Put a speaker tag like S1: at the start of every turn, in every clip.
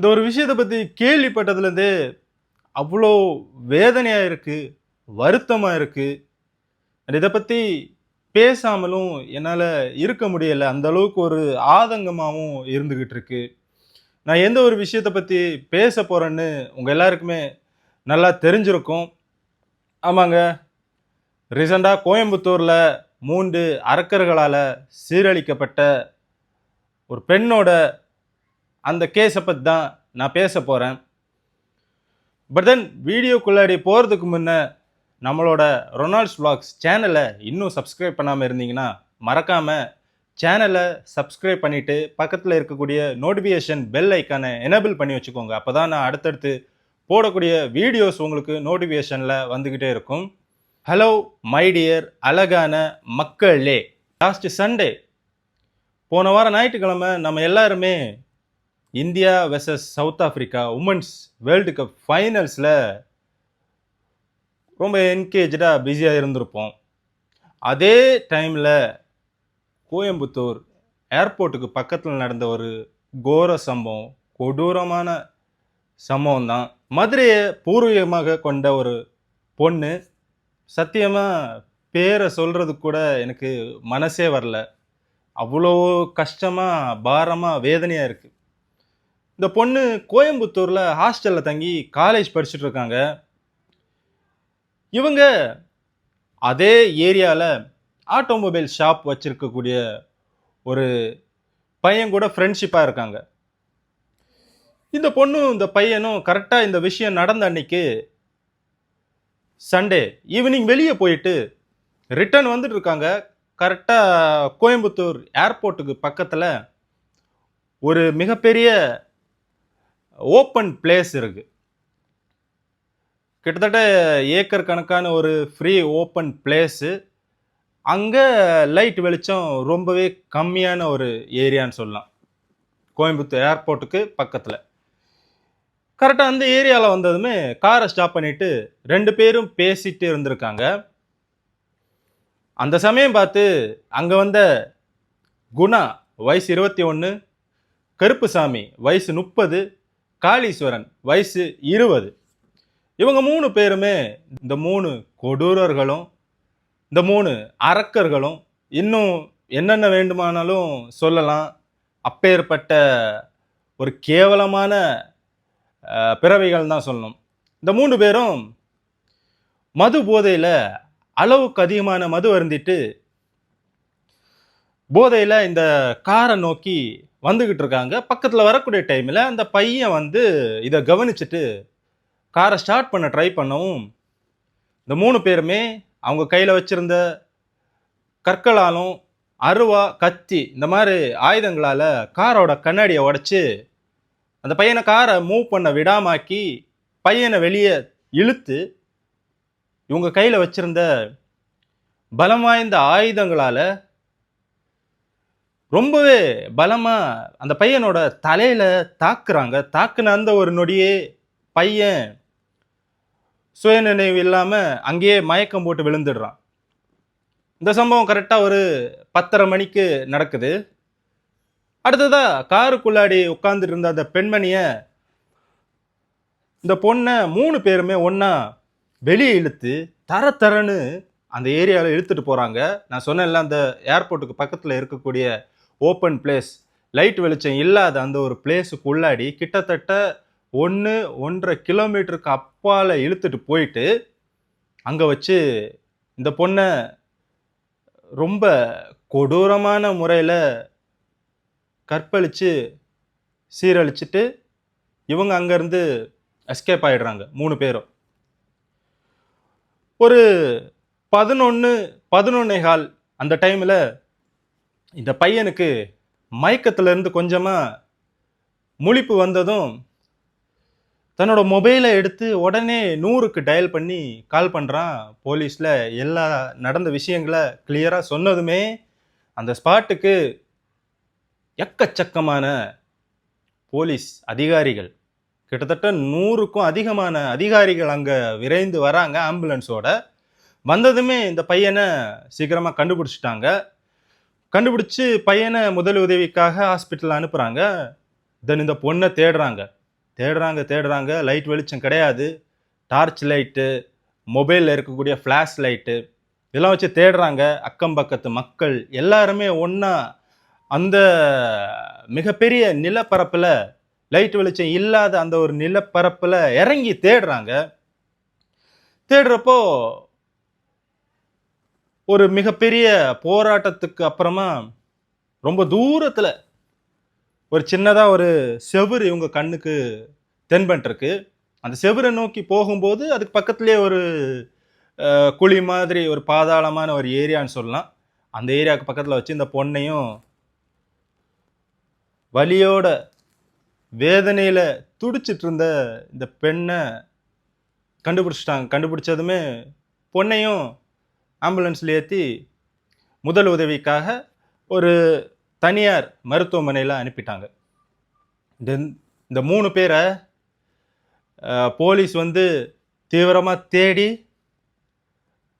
S1: இந்த ஒரு விஷயத்தை பற்றி கேள்விப்பட்டதுலேருந்தே அவ்வளோ வேதனையாக இருக்குது, வருத்தமாக இருக்குது. இதை பற்றி பேசாமலும் என்னால் இருக்க முடியலை. அந்த அளவுக்கு ஒரு ஆதங்கமாகவும் இருந்துக்கிட்டு இருக்கு. நான் எந்த ஒரு விஷயத்தை பற்றி பேச போகிறேன்னு உங்கள் எல்லாருக்குமே நல்லா தெரிஞ்சிருக்கும். ஆமாங்க, ரீசெண்டாக கோயம்புத்தூரில் 3 அரக்கர்களால் சீரழிக்கப்பட்ட ஒரு பெண்ணோட அந்த கேஸை பற்றி தான் நான் பேச போகிறேன். பட் தென் வீடியோக்குள்ளாடி போகிறதுக்கு முன்னே நம்மளோட ரொனால்ட்ஸ் விளாக்ஸ் சேனலை இன்னும் சப்ஸ்கிரைப் பண்ணாமல் இருந்தீங்கன்னா மறக்காமல் சேனலை சப்ஸ்கிரைப் பண்ணிவிட்டு பக்கத்தில் இருக்கக்கூடிய நோட்டிஃபிகேஷன் பெல் ஐக்கானை எனேபிள் பண்ணி வச்சுக்கோங்க. அப்போ தான் நான் அடுத்தடுத்து போடக்கூடிய வீடியோஸ் உங்களுக்கு நோட்டிஃபிகேஷனில் வந்துக்கிட்டே இருக்கும். ஹலோ மை டியர் அழகான மக்களே, லாஸ்ட் சண்டே போன வாரம் ஞாயிற்றுக்கிழமை நம்ம எல்லாருமே India versus South Africa women's world cup ஃபைனல்ஸில் ரொம்ப என்கேஜாக பிஸியாக இருந்திருப்போம். அதே டைமில் கோயம்புத்தூர் ஏர்போர்ட்டுக்கு பக்கத்தில் நடந்த ஒரு கோர சம்பவம், கொடூரமான சம்பவம் தான். மதுரையை பூர்வீகமாக கொண்ட ஒரு பொண்ணு, சத்தியமாக பேரை சொல்கிறதுக்கு கூட எனக்கு மனசே வரல. அவ்வளோ கஷ்டமாக, பாரமாக, வேதனையாக இருக்குது. இந்த பொண்ணு கோயம்புத்தூரில் ஹாஸ்டலில் தங்கி காலேஜ் படிச்சுட்டு இருக்காங்க. இவங்க அதே ஏரியாவில் ஆட்டோமொபைல் ஷாப் வச்சுருக்கக்கூடிய ஒரு பையன் கூட ஃப்ரெண்ட்ஷிப்பாக இருக்காங்க. இந்த பொண்ணும் இந்த பையனும் கரெக்டாக இந்த விஷயம் நடந்த அன்னைக்கு சண்டே ஈவினிங் வெளியே போயிட்டு ரிட்டர்ன் வந்துட்டு இருக்காங்க. கரெக்டாக கோயம்புத்தூர் ஏர்போர்ட்டுக்கு பக்கத்தில் ஒரு மிகப்பெரிய ஓப்பன் பிளேஸ் இருக்குது. கிட்டத்தட்ட ஏக்கர் கணக்கான ஒரு ஃப்ரீ ஓப்பன் பிளேஸு. அங்கே லைட் வெளிச்சம் ரொம்பவே கம்மியான ஒரு ஏரியான்னு சொல்லலாம். கோயம்புத்தூர் ஏர்போர்ட்டுக்கு பக்கத்தில் கரெக்டாக அந்த ஏரியாவில் வந்ததுமே காரை ஸ்டாப் பண்ணிவிட்டு 2 பேரும் பேசிட்டு இருந்திருக்காங்க. அந்த சமயம் பார்த்து அங்கே வந்த குணா வயசு 21, கருப்புசாமி வயசு 30, காளீஸ்வரன் வயசு 20. இவங்க 3 பேருமே இந்த 3 கொடூரர்களும், இந்த 3 அரக்கர்களும், இன்னும் என்னென்ன வேண்டுமானாலும் சொல்லலாம், அப்பேற்பட்ட ஒரு கேவலமான பிறவைகள் தான் சொல்லணும். இந்த 3 பேரும் மது போதையில், அளவுக்கு அதிகமான மது அருந்திட்டு போதையில் இந்த காரை நோக்கி வந்துக்கிட்டு இருக்காங்க. பக்கத்தில் வரக்கூடிய டைமில் அந்த பையன் வந்து இதை கவனிச்சுட்டு காரை ஸ்டார்ட் பண்ண ட்ரை பண்ணவும் இந்த 3 பேருமே அவங்க கையில் வச்சுருந்த கற்களாலும், அருவா, கத்தி, இந்த மாதிரி ஆயுதங்களால் காரோட கண்ணாடியை உடைச்சி அந்த பையனை காரை மூவ் பண்ண விடாமாக்கி பையனை வெளியே இழுத்து இவங்க கையில் வச்சுருந்த பலம் வாய்ந்த ஆயுதங்களால் ரொம்பவே பலமாக அந்த பையனோட தலையில் தாக்குறாங்க. தாக்குன அந்த ஒரு நொடியே பையன் சுயநினைவு இல்லாமல் அங்கேயே மயக்கம் போட்டு விழுந்துடுறான். இந்த சம்பவம் கரெக்டாக ஒரு 10:30 மணிக்கு நடக்குது. அடுத்ததாக காருக்குள்ளாடி உட்காந்துட்டு இருந்த அந்த பெண்மணியை இந்த பொண்ணை 3 பேருமே ஒன்றா வெளியே இழுத்து தரன்னு அந்த ஏரியாவில் இழுத்துட்டு போகிறாங்க. நான் சொன்னேன்ல, அந்த ஏர்போர்ட்டுக்கு பக்கத்தில் இருக்கக்கூடிய ஓப்பன் பிளேஸ், லைட் வெளிச்சம் இல்லாத அந்த ஒரு பிளேஸுக்குள்ளாடி கிட்டத்தட்ட 1-1.5 கிலோமீட்டருக்கு அப்பால் இழுத்துட்டு போயிட்டு அங்கே வச்சு இந்த பொண்ணை ரொம்ப கொடூரமான முறையில் கற்பழித்து சீரழிச்சிட்டு இவங்க அங்கேருந்து எஸ்கேப் ஆகிடுறாங்க 3 பேரும். ஒரு 11-11:15 அந்த டைமில் இந்த பையனுக்கு மயக்கத்திலேருந்து கொஞ்சமாக முழிப்பு வந்ததும் தன்னோட மொபைலை எடுத்து உடனே 100க்கு டயல் பண்ணி கால் பண்ணுறான். போலீஸில் எல்லா நடந்த விஷயங்களை கிளியராக சொன்னதுமே அந்த ஸ்பாட்டுக்கு எக்கச்சக்கமான போலீஸ் அதிகாரிகள், கிட்டத்தட்ட 100க்கும் அதிகமான அதிகாரிகள் அங்கே விரைந்து வராங்க ஆம்புலன்ஸோட. வந்ததுமே இந்த பையனை சீக்கிரமாக கண்டுபிடிச்சிட்டாங்க. கண்டுபிடிச்சி பையனை முதல் உதவிக்காக ஹாஸ்பிட்டல் அனுப்புகிறாங்க. தென் இந்த பொண்ணை தேடுறாங்க. தேடுறாங்க. லைட் வெளிச்சம் கிடையாது. டார்ச் லைட்டு, மொபைலில் இருக்கக்கூடிய ஃப்ளாஷ் லைட்டு இதெல்லாம் வச்சு தேடுறாங்க. அக்கம் பக்கத்து மக்கள் எல்லாருமே ஒன்றா அந்த மிகப்பெரிய நிலப்பரப்பில், லைட் வெளிச்சம் இல்லாத அந்த ஒரு நிலப்பரப்பில் இறங்கி தேடுறாங்க. தேடுறப்போ ஒரு மிகப்பெரிய போராட்டத்துக்கு அப்புறமா ரொம்ப தூரத்துல ஒரு சின்னதா ஒரு செவுரு இவங்க கண்ணுக்கு தென்பட்டிருக்கு. அந்த செவுரை நோக்கி போகும்போது அதுக்கு பக்கத்திலேயே ஒரு குழி மாதிரி ஒரு பாதாளமான ஒரு ஏரியான்னு சொல்லலாம். அந்த ஏரியாவுக்கு பக்கத்துல வச்சு இந்த பொண்ணையும் வலியோட வேதனையில துடிச்சிட்டு இருந்த இந்த பெண்ணை கண்டுபிடிச்சிட்டாங்க. கண்டுபிடிச்சதுமே பொண்ணையும் ஆம்புலன்ஸ்ல ஏற்றி முதல் உதவிக்காக ஒரு தனியார் மருத்துவமனையில் அனுப்பிட்டாங்க. இந்த 3 பேரை போலீஸ் வந்து தீவிரமாக தேடி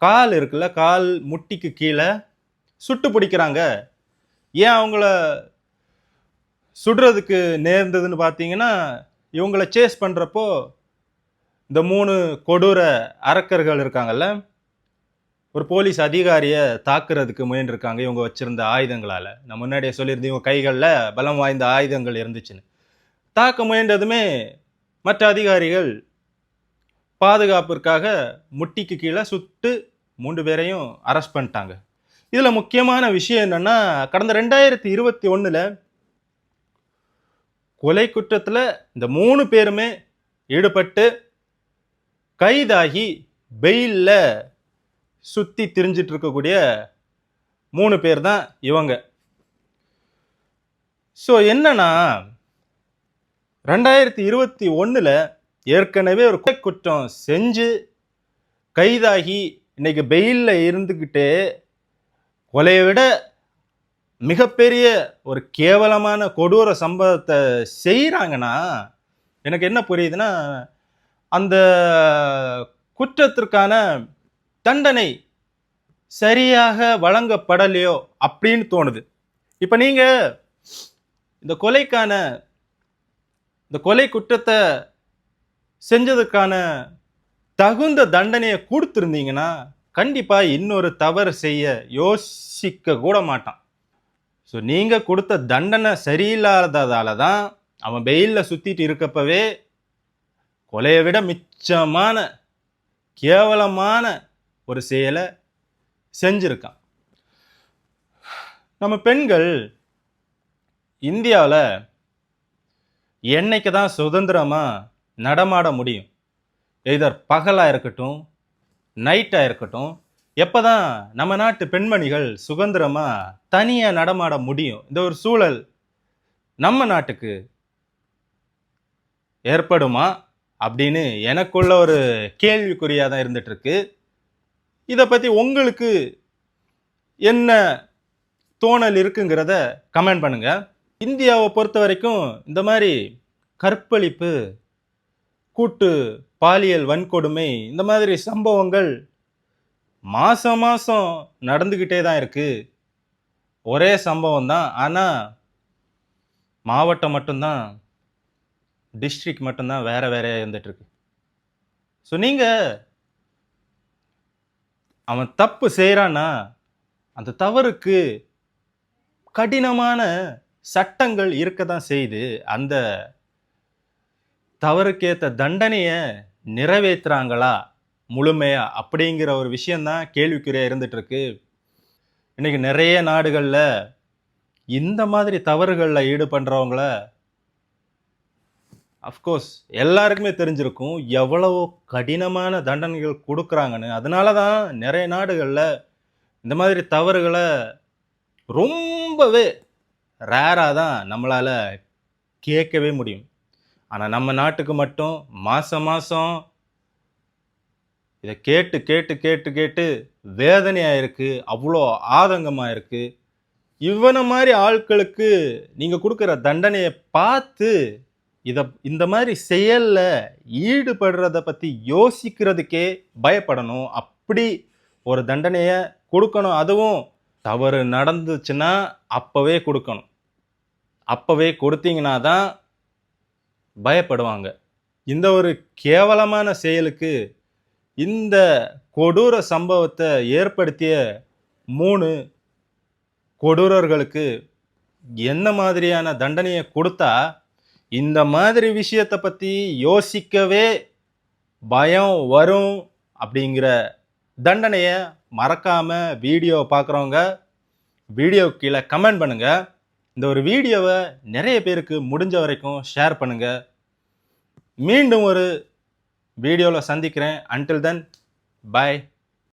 S1: கால் இருக்குல்ல, கால் முட்டிக்கு கீழே சுட்டு பிடிக்கிறாங்க. ஏன் அவங்கள சுடுறதுக்கு நேர்ந்ததுன்னு பார்த்தீங்கன்னா, இவங்கள சேஸ் பண்ணுறப்போ இந்த 3 கொடூர அரக்கர்கள் இருக்காங்கல்ல, ஒரு போலீஸ் அதிகாரியை தாக்குறதுக்கு முயன்றிருக்காங்க இவங்க வச்சிருந்த ஆயுதங்களால. நான் முன்னாடியே சொல்லியிருந்தேன் இவங்க கைகளில் பலம் வாய்ந்த ஆயுதங்கள் இருந்துச்சுன்னு. தாக்க முயன்றதுமே மற்ற அதிகாரிகள் பாதுகாப்பிற்காக முட்டிக்கு கீழே சுட்டு 3 பேரையும் அரெஸ்ட் பண்ணிட்டாங்க. இதில் முக்கியமான விஷயம் என்னன்னா, கடந்த 2021 கொலை குற்றத்தில் இந்த 3 பேருமே ஈடுபட்டு கைதாகி பெயிலில் சுற்றி திரிஞ்சிட்டு இருக்கக்கூடிய 3 பேர் தான் இவங்க. ஸோ என்னன்னா, 2021 ஏற்கனவே ஒரு கொலை குற்றம் செஞ்சு கைதாகி இன்னைக்கு பெயிலில் இருந்துக்கிட்டு கொலையை விட மிகப்பெரிய ஒரு கேவலமான கொடூர சம்பவத்தை செய்கிறாங்கன்னா, எனக்கு என்ன புரியுதுன்னா, அந்த குற்றத்திற்கான தண்டனை சரியாக வழங்கப்படலையோ அப்படின்னு தோணுது. இப்போ நீங்க இந்த கொலை குற்றத்தை செஞ்சதுக்கான தகுந்த தண்டனையை கொடுத்துருந்தீங்கன்னா கண்டிப்பா இன்னொரு தவறு செய்ய யோசிக்க கூட மாட்டான். ஸோ நீங்க கொடுத்த தண்டனை சரியில்லாததால தான் அவன் பெயிலில் சுத்திட்டு இருக்கப்பவே கொலையை விட மிச்சமான கேவலமான ஒரு செயலை செஞ்சிருக்கான். நம்ம பெண்கள் இந்தியாவில் என்னைக்கு தான் சுதந்திரமா நடமாட முடியும்? எதர் பகலாக இருக்கட்டும், நைட்டாக இருக்கட்டும், எப்போதான் நம்ம நாட்டு பெண்மணிகள் சுதந்திரமா தனியாக நடமாட முடியும்? இந்த ஒரு சூழல் நம்ம நாட்டுக்கு ஏற்படுமா அப்படின்னு எனக்குள்ள ஒரு கேள்விக்குறியாக தான் இருந்துட்டு இருக்கு. இதை பற்றி உங்களுக்கு என்ன தோணல் இருக்குங்கிறத கமெண்ட் பண்ணுங்க. இந்தியாவை பொறுத்த வரைக்கும் இந்த மாதிரி கற்பழிப்பு, கூட்டு பாலியல் வன்கொடுமை, இந்த மாதிரி சம்பவங்கள் மாசம் மாசம் நடந்துக்கிட்டே தான் இருக்கு. ஒரே சம்பவம் தான், ஆனால் மாவட்டம் மட்டும்தான், டிஸ்ட்ரிக்ட் மட்டும்தான் வேற வேறையா இருந்துட்டு இருக்கு. ஸோ நீங்கள் அவன் தப்பு செய்கிறான்னா அந்த தவறுக்கு கடினமான சட்டங்கள் இருக்க தான் செய்து அந்த தவறுக்கேற்ற தண்டனையை நிறைவேற்றுறாங்களா முழுமையா அப்படிங்கிற ஒரு விஷயம்தான் கேள்விக்குறியா இருந்துட்டு இருக்கு. இன்னைக்கு நிறைய நாடுகளில் இந்த மாதிரி தவறுகளில் ஈடுபடுறவங்கள அஃப்கோர்ஸ் எல்லாருக்குமே தெரிஞ்சிருக்கும் எவ்வளவோ கடினமான தண்டனைகள் கொடுக்குறாங்கன்னு. அதனால தான் நிறைய நாடுகளில் இந்த மாதிரி தவறுகளை ரொம்பவே ரேராக தான் நம்மளால் கேட்கவே முடியும். ஆனால் நம்ம நாட்டுக்கு மட்டும் மாதம் மாதம் இதை கேட்டு கேட்டு கேட்டு கேட்டு வேதனையாக இருக்குது, அவ்வளோ ஆதங்கமாக இருக்குது. இவனை மாதிரி ஆட்களுக்கு நீங்கள் கொடுக்குற தண்டனையை பார்த்து இந்த மாதிரி செயலில் ஈடுபடுறத பற்றி யோசிக்கிறதுக்கே பயப்படணும். அப்படி ஒரு தண்டனையை கொடுக்கணும். அதுவும் தவறு நடந்துச்சுன்னா அப்போவே கொடுக்கணும். அப்போவே கொடுத்தீங்கன்னா தான் பயப்படுவாங்க. இந்த ஒரு கேவலமான செயலுக்கு இந்த கொடூர சம்பவத்தை ஏற்படுத்திய 3 கொடூரர்களுக்கு என்ன மாதிரியான தண்டனையை கொடுத்தா இந்த மாதிரி விஷயத்தை பத்தி யோசிக்கவே பயம் வரும் அப்படிங்கிற தண்டனையை மறக்காம வீடியோ பார்க்குறவங்க வீடியோ கீழே கமெண்ட் பண்ணுங்க. இந்த ஒரு வீடியோவை நிறைய பேருக்கு முடிஞ்ச வரைக்கும் ஷேர் பண்ணுங்க. மீண்டும் ஒரு வீடியோவில் சந்திக்கிறேன். Until then by.